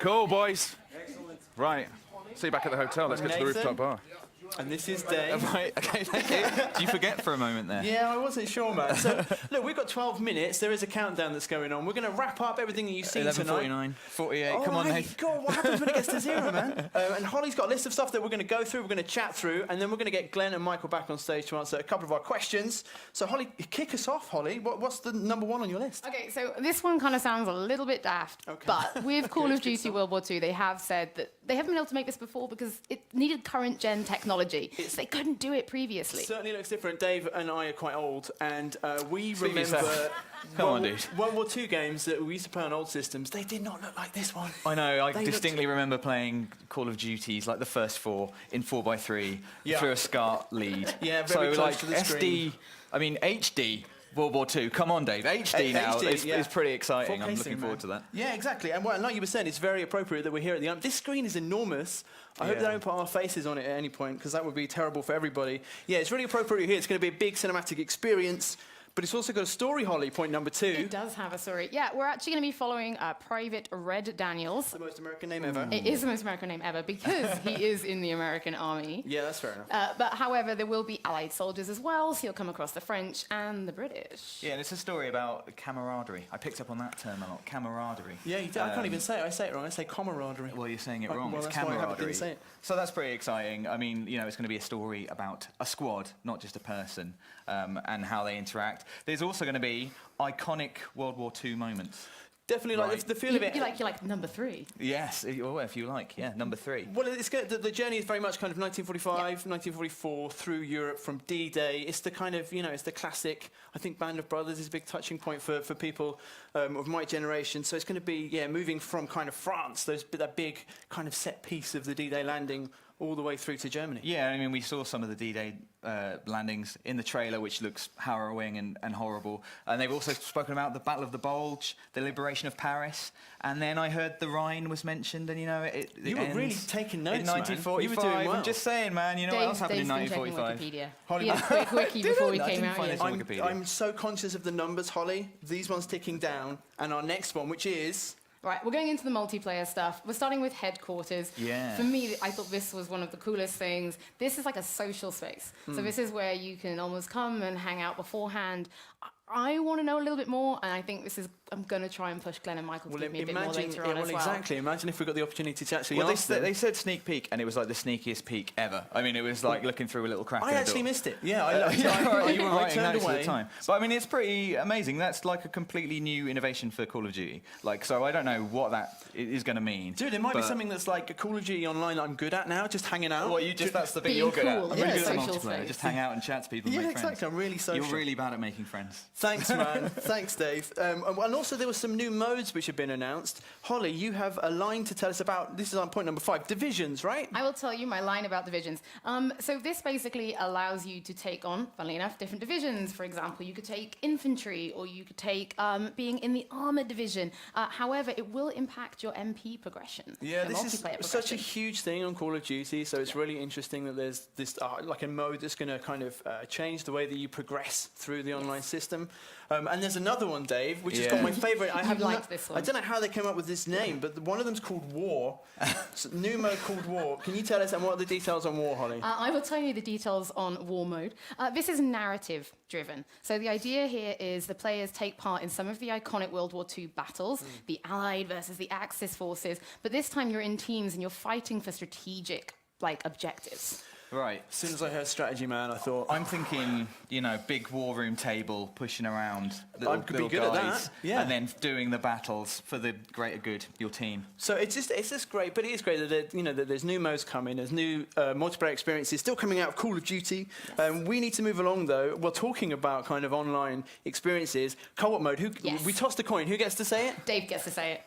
Cool, boys. Excellent. Right. See you back at the hotel. Let's get to the rooftop bar. And this is Dave. Right, okay, thank you. Do you forget for a moment there? Yeah, I wasn't sure, man. So, look, we've got 12 minutes. There is a countdown that's going on. We're going to wrap up everything that you've seen tonight. 11:49, 48. Come on, Dave. God, what happens when it gets to 0, man? And Holly's got a list of stuff that we're going to go through, we're going to chat through, and then we're going to get Glenn and Michael back on stage to answer a couple of our questions. So, Holly, kick us off, Holly. What's the number 1 on your list? Okay, so this one kind of sounds a little bit daft, but with Call of Duty World War II, they have said that they haven't been able to make this before because it needed current-gen technology. They couldn't do it previously. It certainly looks different. Dave and I are quite old, and we remember Come on, dude. World War II games that we used to play on old systems. They did not look like this one. I know. I They distinctly remember playing Call of Duties, like the first 4 in 4x3 through a SCART lead. Yeah, very so close like to the SD. screen. I mean HD. World War II. Come on, Dave. HD now is pretty exciting. 4K I'm looking scene, forward man. to that. Yeah, exactly. And like you were saying, it's very appropriate that we're here at the end. This screen is enormous. I hope they don't put our faces on it at any point, because that would be terrible for everybody. Yeah, it's really appropriate here. It's going to be a big cinematic experience. But it's also got a story, Holly, point number 2. It does have a story. Yeah, we're actually going to be following Private Red Daniels. The most American name ever. It is the most American name ever because he is in the American army. Yeah, that's fair enough. But however, there will be Allied soldiers as well, so you'll come across the French and the British. Yeah, and it's a story about camaraderie. I picked up on that term a lot. Camaraderie. Yeah, you do. I can't even say it. I say it wrong. I say camaraderie. Well, you're saying it wrong. Well, It's that's why I camaraderie. didn't say it. So that's pretty exciting. I mean, you know, it's going to be a story about a squad, not just a person, and how they interact. There's also going to be iconic World War II moments. Definitely, like the feel of it. You like number 3. Yes, well, if you like, yeah, number 3. Well, it's good. The journey is very much kind of 1945, 1944 through Europe from D-Day. It's the kind of, it's the classic. I think Band of Brothers is a big touching point for people of my generation. So it's going to be, moving from kind of France, that big kind of set piece of the D-Day landing all the way through to Germany. Yeah, I mean, we saw some of the D-Day landings in the trailer, which looks harrowing and horrible. And they've also spoken about the Battle of the Bulge, the liberation of Paris, and then I heard the Rhine was mentioned, and it You were ends really taking notes, in man. 1945. You were doing well. I'm just saying, man. You know what else happened in Dave's been 1945? Holly, he had a quick wiki before we came out. I'm so conscious of the numbers, Holly. These ones ticking down, and our next one, which is. Right, we're going into the multiplayer stuff. We're starting with headquarters. Yeah. For me, I thought this was one of the coolest things. This is like a social space. So this is where you can almost come and hang out beforehand. I want to know a little bit more, and I think I'm going to try and push Glenn and Michael to give me a bit more later on as well. Exactly. Imagine if we got the opportunity to actually ask them. They said sneak peek, and it was like the sneakiest peek ever. I mean, it was like looking through a little crack in the door. I actually missed it. Yeah, you were writing turned notes away. at the time. But I mean, it's pretty amazing. That's like a completely new innovation for Call of Duty. So I don't know what that is going to mean. Dude, it might be something that's like a Call of Duty online that I'm good at now, just hanging out. Well, that's the bit you're good at. I'm really good at multiplayer. Space. Just hang out and chat to people and make friends. Yeah, exactly. I'm really social. You're really bad at making friends. Thanks, man. Thanks, Dave. And also there were some new modes which have been announced. Holly, you have a line to tell us about. This is on point number 5. Divisions, right? I will tell you my line about divisions. So this basically allows you to take on, funnily enough, different divisions. For example, you could take infantry, or you could take being in the armored division. However, it will impact your MP progression. Yeah, this is such a huge thing on Call of Duty, so it's really interesting that there's this like a mode that's going to kind of change the way that you progress through the online system. And there's another one, Dave, which has got my favourite. I have liked this one. I don't know how they came up with this name, but one of them's called War. New mode called War. Can you tell us what are the details on War, Holly? I will tell you the details on War mode. This is narrative driven. So the idea here is the players take part in some of the iconic World War II battles, the Allied versus the Axis forces, but this time you're in teams and you're fighting for strategic objectives. Right. As soon as I heard strategy, man, I thought... I'm thinking, big war room table, pushing around little be good guys, at that. Yeah. and then doing the battles for the greater good, your team. So it's just great, but it is great that that there's new modes coming, there's new multiplayer experiences still coming out of Call of Duty. Yes. We need to move along though. We're talking about kind of online experiences, co-op mode. We tossed a coin. Who gets to say it? Dave gets to say it.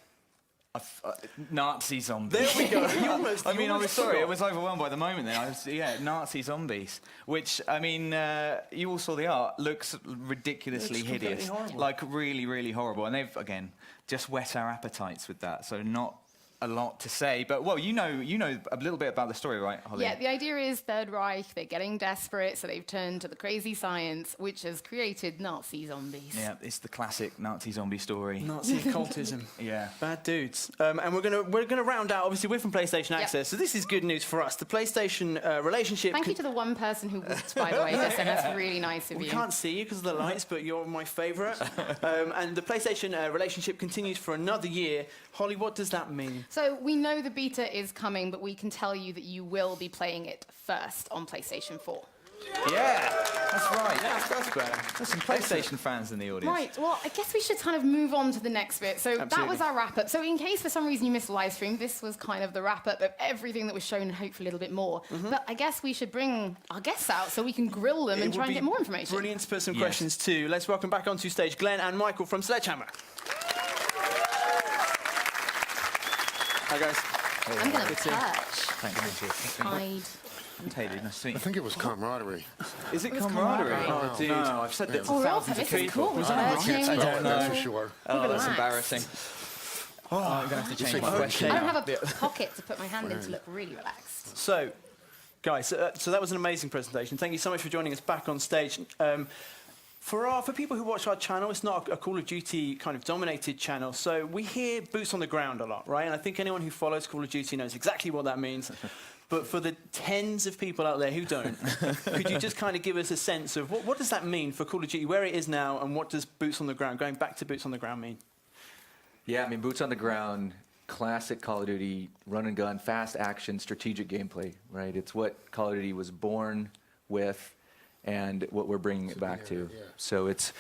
Nazi zombies. There we go. I was sorry. I was overwhelmed by the moment there. Nazi zombies. Which, you all saw the art. Looks ridiculously hideous. Horrible. Like really, really horrible. And they've, again, just whet our appetites with that. So not a lot to say, but well, you know a little bit about the story, right, Holly? Yeah, the idea is Third Reich, they're getting desperate, so they've turned to the crazy science, which has created Nazi zombies. Yeah, it's the classic Nazi zombie story. Nazi occultism. Yeah. Bad dudes. And we're gonna round out. Obviously, we're from PlayStation Access, so this is good news for us. The PlayStation relationship. Thank you to the one person who walked, by the way, Justin. That's really nice of you. We can't see you because of the lights, but you're my favourite. And the PlayStation relationship continues for another year. Holly, what does that mean? So we know the beta is coming, but we can tell you that you will be playing it first on PlayStation 4. Yeah, that's right. That's better. There's some PlayStation fans in the audience. Right, well, I guess we should kind of move on to the next bit. So Absolutely. that was our wrap-up. So in case for some reason you missed the live stream, this was kind of the wrap-up of everything that was shown and hopefully a little bit more. But I guess we should bring our guests out so we can grill them and try and get more information. Brilliant to put some questions too. Let's welcome back onto stage Glenn and Michael from Sledgehammer. Hi, guys. I'm going to touch. Thank you. Hide. Hey, dude, nice to meet you. I think it was camaraderie. Is it It was camaraderie? camaraderie. Oh, dude. No, I've said that to Oh, thousands Rob, of this is people. cool. Was We're that touching. I don't know. That's for sure. Oh, that's Relax. embarrassing. Oh, I'm going to have to change my question. I don't have a pocket to put my hand in to look really relaxed. So, guys, so that was an amazing presentation. Thank you so much for joining us back on stage. For people who watch our channel, it's not a Call of Duty kind of dominated channel, so we hear boots on the ground a lot, right? And I think anyone who follows Call of Duty knows exactly what that means. But for the tens of people out there who don't, could you just kind of give us a sense of what does that mean for Call of Duty, where it is now, and what does boots on the ground, going back to boots on the ground, mean? Yeah, I mean, boots on the ground, classic Call of Duty, run and gun, fast action, strategic gameplay, right? It's what Call of Duty was born with and what we're bringing it back to. Yeah. So it's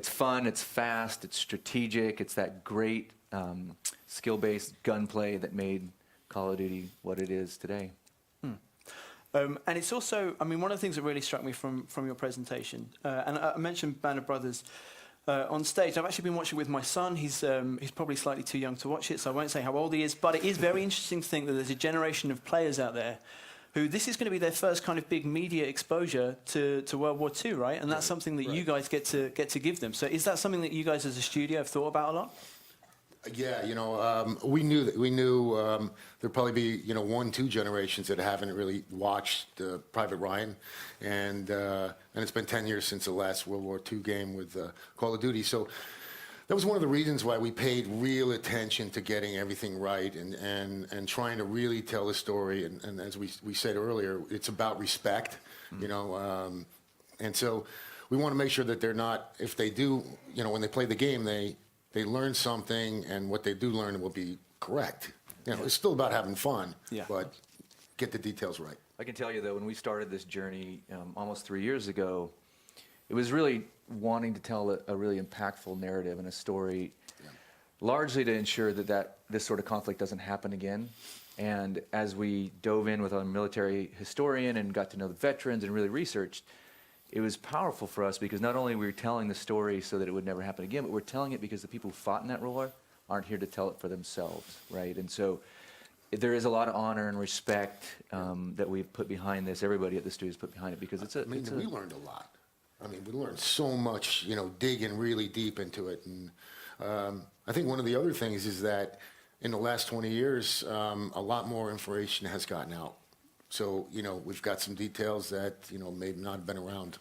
fun, it's fast, it's strategic, it's that great skill-based gunplay that made Call of Duty what it is today. And it's also, I mean, one of the things that really struck me from your presentation, and I mentioned Band of Brothers on stage. I've actually been watching with my son. He's probably slightly too young to watch it, so I won't say how old he is, but it is very interesting to think that there's a generation of players out there who this is going to be their first kind of big media exposure to World War II, right? And that's something that you guys get to give them. So is that something that you guys as a studio have thought about a lot? Yeah, we knew there'd probably be 1-2 generations that haven't really watched Private Ryan, and it's been 10 years since the last World War II game with Call of Duty. So that was one of the reasons why we paid real attention to getting everything right and trying to really tell the story. And as we said earlier, it's about respect, and so we want to make sure that they're not, if they do, when they play the game, they learn something, and what they do learn will be correct. It's still about having fun, but get the details right. I can tell you, though, when we started this journey almost 3 years ago, it was really wanting to tell a really impactful narrative and a story, largely to ensure that this sort of conflict doesn't happen again. And as we dove in with a military historian and got to know the veterans and really researched, it was powerful for us because not only were we telling the story so that it would never happen again, but we're telling it because the people who fought in that war aren't here to tell it for themselves, right? And so there is a lot of honor and respect that we've put behind this. Everybody at the studio's put behind it because we learned a lot. I mean, we learned so much, digging really deep into it. And I think one of the other things is that in the last 20 years, a lot more information has gotten out. So, we've got some details that, may not have been around.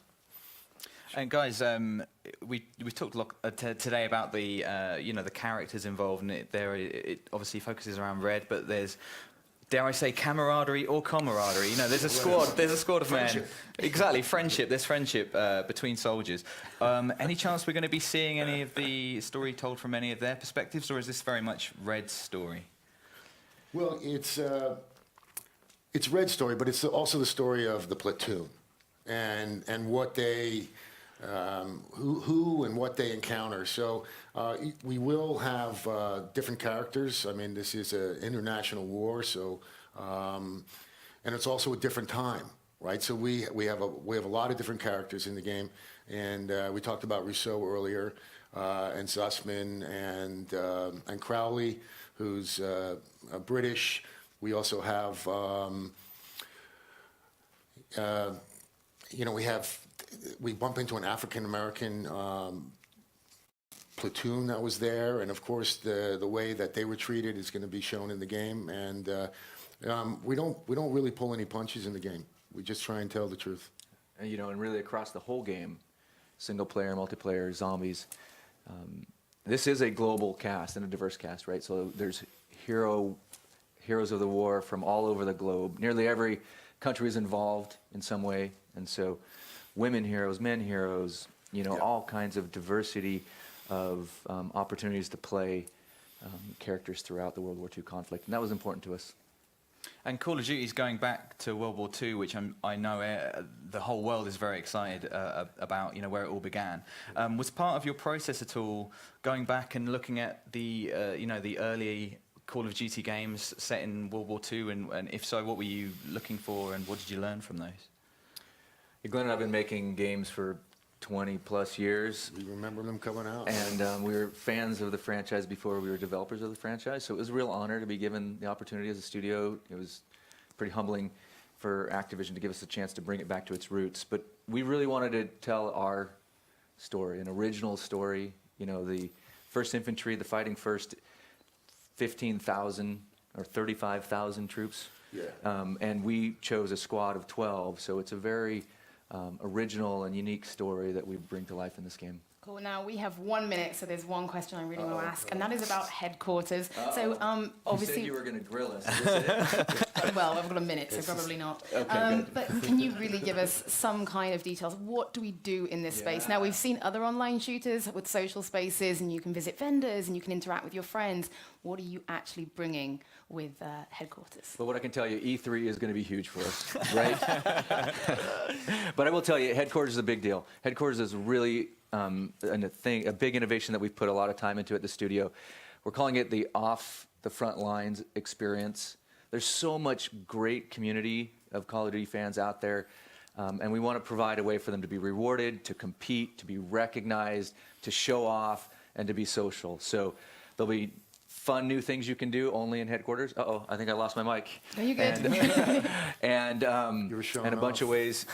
And guys, we talked a lot today about the the characters involved, and it obviously focuses around Red, but there's, dare I say, camaraderie or camaraderie. There's a squad of men. Exactly, friendship. There's friendship between soldiers. Any chance we're going to be seeing any of the story told from any of their perspectives, or is this very much Red's story? Well, it's Red's story, but it's also the story of the platoon and what they who and what they encounter. So we will have different characters. I mean, this is an international war, so and it's also a different time, right? So we have a lot of different characters in the game, and we talked about Rousseau earlier, and Zussman and Crowley, who's British. We also have, we bump into an African-American platoon that was there, and of course the way that they were treated is going to be shown in the game. And we don't really pull any punches in the game. We just try and tell the truth. And, you know, and really across the whole game, single player, multiplayer, zombies. This is a global cast and a diverse cast, right? So there's heroes of the war from all over the globe. Nearly every country is involved in some way, and so women heroes, men heroes, you know, all kinds of diversity of opportunities to play characters throughout the World War II conflict, and that was important to us. And Call of Duty is going back to World War II, which I know the whole world is very excited about, you know, where it all began. Was part of your process at all going back and looking at the, you know, the early Call of Duty games set in World War II, and if so, what were you looking for, and what did you learn from those? Glenn and I have been making games for 20 plus years. We remember them coming out. And we were fans of the franchise before we were developers of the franchise, so it was a real honor to be given the opportunity as a studio. It was pretty humbling for Activision to give us a chance to bring it back to its roots. But we really wanted to tell our story, an original story. You know, the 1st Infantry, the fighting first 15,000 or 35,000 troops. Yeah. And we chose a squad of 12, so it's a very original and unique story that we bring to life in this game. Cool. Now we have 1 minute, so there's one question I really want to ask, and that is about headquarters. So obviously, you said you were going to grill us. Is this it? Well, I've got a minute, so probably not. Okay, but can you really give us some kind of details? What do we do in this space? Now we've seen other online shooters with social spaces, and you can visit vendors, and you can interact with your friends. What are you actually bringing with headquarters? Well, what I can tell you, E3 is going to be huge for us, right? But I will tell you, headquarters is a big deal. Headquarters is really a big innovation that we've put a lot of time into at the studio. We're calling it the off the front lines experience. There's so much great community of Call of Duty fans out there, and we want to provide a way for them to be rewarded, to compete, to be recognized, to show off, and to be social. So there'll be fun new things you can do only in headquarters. Uh-oh, I think I lost my mic. Are you good? And a bunch of ways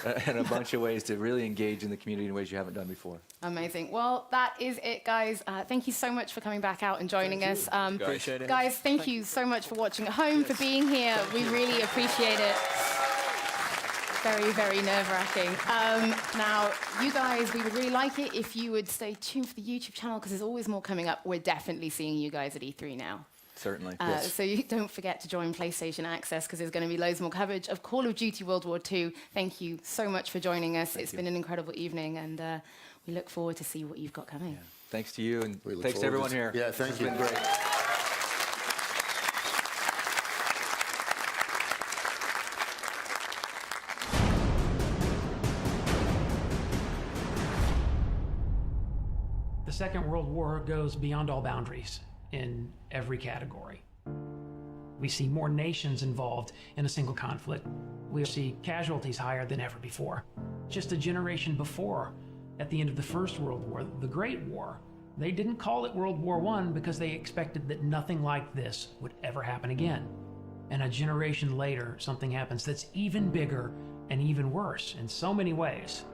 to really engage in the community in ways you haven't done before. Amazing. Well, that is it, guys. Thank you so much for coming back out and joining us. Appreciate it. Guys, thank you so much for watching at home, for being here. We really appreciate it. Very, very nerve-wracking. Now, you guys, we would really like it if you would stay tuned for the YouTube channel, because there's always more coming up. We're definitely seeing you guys at E3 now. Certainly. Yes. So you don't forget to join PlayStation Access, because there's going to be loads more coverage of Call of Duty World War II. Thank you so much for joining us. It's been an incredible evening, and we look forward to see what you've got coming. Yeah. Thanks to you, and thanks to everyone here. Yeah, thank you. It's been great. The Second World War goes beyond all boundaries in every category. We see more nations involved in a single conflict. We see casualties higher than ever before. Just a generation before, at the end of the First World War, the Great War, they didn't call it World War I because they expected that nothing like this would ever happen again. And a generation later, something happens that's even bigger and even worse in so many ways.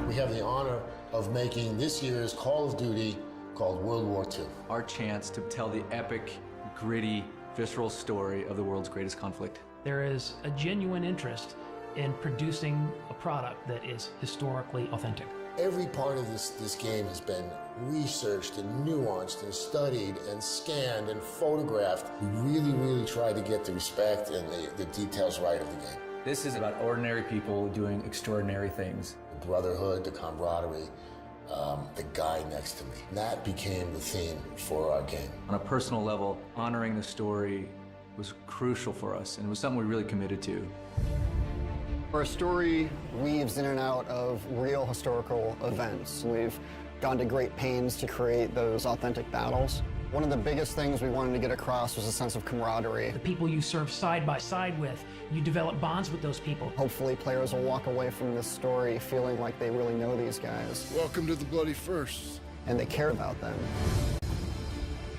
We have the honor of making this year's Call of Duty called World War II. Our chance to tell the epic, gritty, visceral story of the world's greatest conflict. There is a genuine interest in producing a product that is historically authentic. Every part of this game has been researched and nuanced and studied and scanned and photographed. We really tried to get the respect and the details right of the game. This is about ordinary people doing extraordinary things. The brotherhood, the camaraderie, the guy next to me. That became the theme for our game. On a personal level, honoring the story was crucial for us, and it was something we really committed to. Our story weaves in and out of real historical events. We've gone to great pains to create those authentic battles. One of the biggest things we wanted to get across was a sense of camaraderie. The people you serve side by side with, you develop bonds with those people. Hopefully players will walk away from this story feeling like they really know these guys. Welcome to the Bloody First. And they care about them.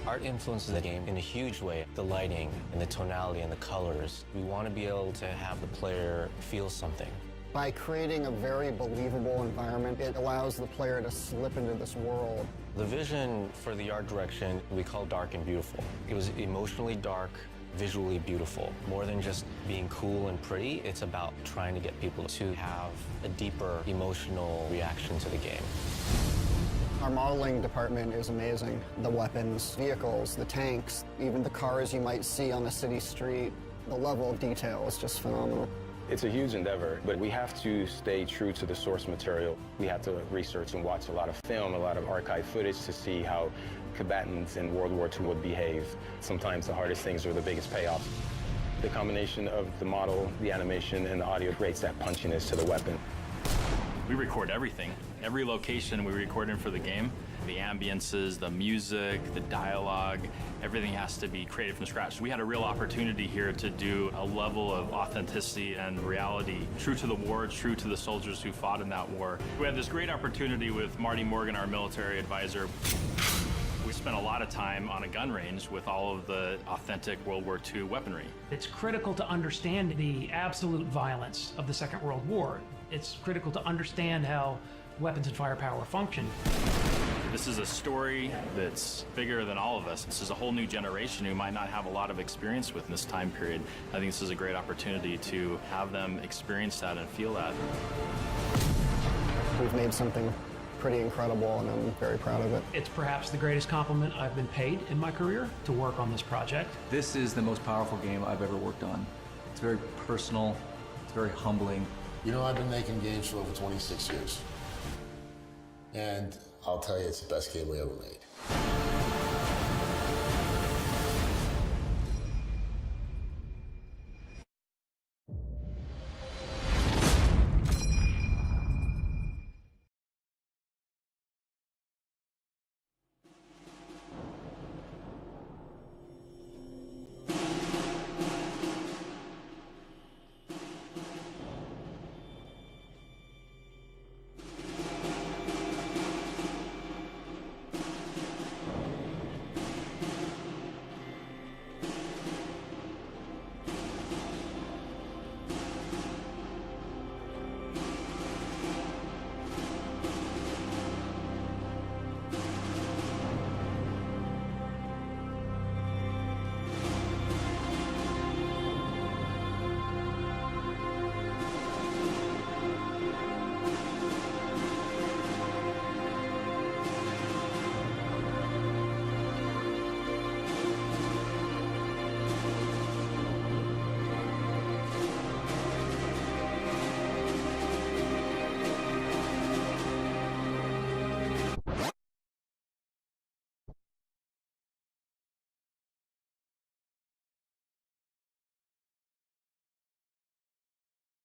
Art influences the game in a huge way. The lighting and the tonality and the colors. We want to be able to have the player feel something. By creating a very believable environment, it allows the player to slip into this world. The vision for the art direction we call dark and beautiful. It was emotionally dark, visually beautiful. More than just being cool and pretty, it's about trying to get people to have a deeper emotional reaction to the game. Our modeling department is amazing. The weapons, vehicles, the tanks, even the cars you might see on a city street. The level of detail is just phenomenal. It's a huge endeavor, but we have to stay true to the source material. We have to research and watch a lot of film, a lot of archive footage to see how combatants in World War II would behave. Sometimes the hardest things are the biggest payoffs. The combination of the model, the animation, and the audio creates that punchiness to the weapon. We record everything. Every location we record in for the game. The ambiences, the music, the dialogue, everything has to be created from scratch. We had a real opportunity here to do a level of authenticity and reality, true to the war, true to the soldiers who fought in that war. We had this great opportunity with Marty Morgan, our military advisor. We spent a lot of time on a gun range with all of the authentic World War II weaponry. It's critical to understand the absolute violence of the Second World War. It's critical to understand how weapons and firepower function. This is a story that's bigger than all of us. This is a whole new generation who might not have a lot of experience with in this time period. I think this is a great opportunity to have them experience that and feel that. We've made something pretty incredible, and I'm very proud of it. It's perhaps the greatest compliment I've been paid in my career to work on this project. This is the most powerful game I've ever worked on. It's very personal, it's very humbling. You know, I've been making games for over 26 years. And I'll tell you, it's the best game we ever made.